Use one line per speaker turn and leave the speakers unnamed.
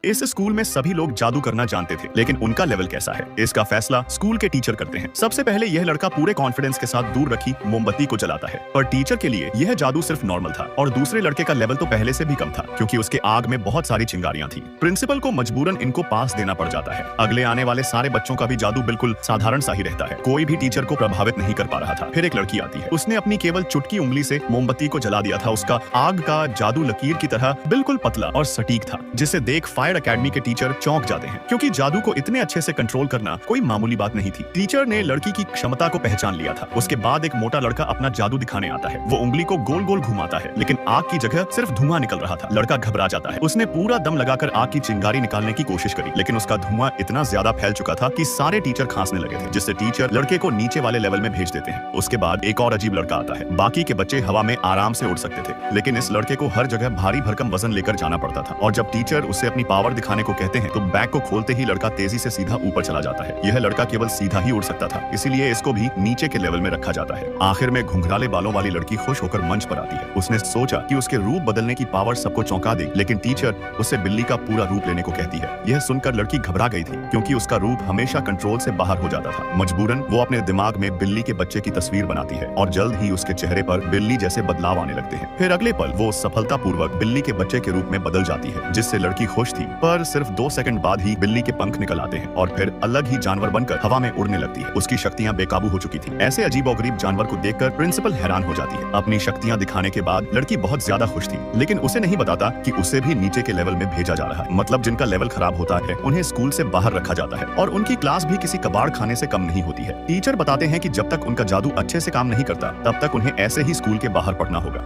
इस स्कूल में सभी लोग जादू करना जानते थे, लेकिन उनका लेवल कैसा है, इसका फैसला स्कूल के टीचर करते हैं। सबसे पहले यह लड़का पूरे कॉन्फिडेंस के साथ दूर रखी मोमबत्ती को जलाता है, पर टीचर के लिए यह जादू सिर्फ नॉर्मल था और दूसरे लड़के का लेवल तो पहले से भी कम था, क्योंकि उसके आग में बहुत सारी चिंगारियां थी। प्रिंसिपल को मजबूरन इनको पास देना पड़ जाता है। अगले आने वाले सारे बच्चों का भी जादू बिल्कुल साधारण सा ही रहता है, कोई भी टीचर को प्रभावित नहीं कर पा रहा था। फिर एक लड़की आती है, उसने अपनी केवल चुटकी उंगली से मोमबत्ती को जला दिया था। उसका आग का जादू लकीर की तरह बिल्कुल पतला और सटीक था, जिसे देख फायर अकेडमी के टीचर चौंक जाते हैं, क्योंकि जादू को इतने अच्छे से कंट्रोल करना कोई मामूली बात नहीं थी। टीचर ने लड़की की क्षमता को पहचान लिया था। उसके बाद एक मोटा लड़का अपना जादू दिखाने आता है। वो उंगली को गोल गोल घुमाता है, लेकिन आग की जगह सिर्फ धुआं निकल रहा था। लड़का घबरा जाता है। उसने पूरा दम लगाकर आग की चिंगारी निकालने की कोशिश करी, लेकिन उसका धुआं इतना ज्यादा फैल चुका था कि सारे टीचर खांसने लगे थे, जिससे टीचर लड़के को नीचे वाले लेवल में भेज देते हैं। उसके बाद एक और अजीब लड़का आता है। बाकी के बच्चे हवा में आराम से उड़ सकते थे, लेकिन इस लड़के को हर जगह भारी भरकम वजन लेकर जाना पड़ता था। और जब टीचर उसे अपनी पावर दिखाने को कहते हैं, तो बैग को खोलते ही लड़का तेजी से सीधा ऊपर चला जाता है। यह लड़का केवल सीधा ही उड़ सकता था, इसीलिए इसको भी नीचे के लेवल में रखा जाता है। आखिर में घुंघराले बालों वाली लड़की खुश होकर मंच पर आती है। उसने सोचा कि उसके रूप बदलने की पावर सबको चौंका दे, लेकिन टीचर उसे बिल्ली का पूरा रूप लेने को कहती है। यह सुनकर लड़की घबरा गई थी, क्योंकि उसका रूप हमेशा कंट्रोल से बाहर हो जाता था। मजबूरन वो अपने दिमाग में बिल्ली के बच्चे की तस्वीर बनाती है, और जल्द ही उसके चेहरे पर बिल्ली जैसे बदलाव आने लगते हैं। फिर अगले पल वो सफलतापूर्वक बिल्ली के बच्चे के रूप में बदल जाती है, जिससे लड़की खुश थी। पर सिर्फ 2 सेकंड बाद ही बिल्ली के पंख निकल आते हैं और फिर अलग ही जानवर बनकर हवा में उड़ने लगती है। उसकी शक्तियां बेकाबू हो चुकी थी। ऐसे अजीबोगरीब जानवर को देखकर प्रिंसिपल हैरान हो जाती है। अपनी शक्तियां दिखाने के बाद लड़की बहुत ज्यादा खुश थी, लेकिन उसे नहीं बताता कि उसे भी नीचे के लेवल में भेजा जा रहा है। मतलब जिनका लेवल खराब होता है, उन्हें स्कूल से बाहर रखा जाता है, और उनकी क्लास भी किसी कबाड़ खाने से कम नहीं होती है। टीचर बताते हैं कि जब तक उनका जादू अच्छे से काम नहीं करता, तब तक उन्हें ऐसे ही स्कूल के बाहर पढ़ना होगा।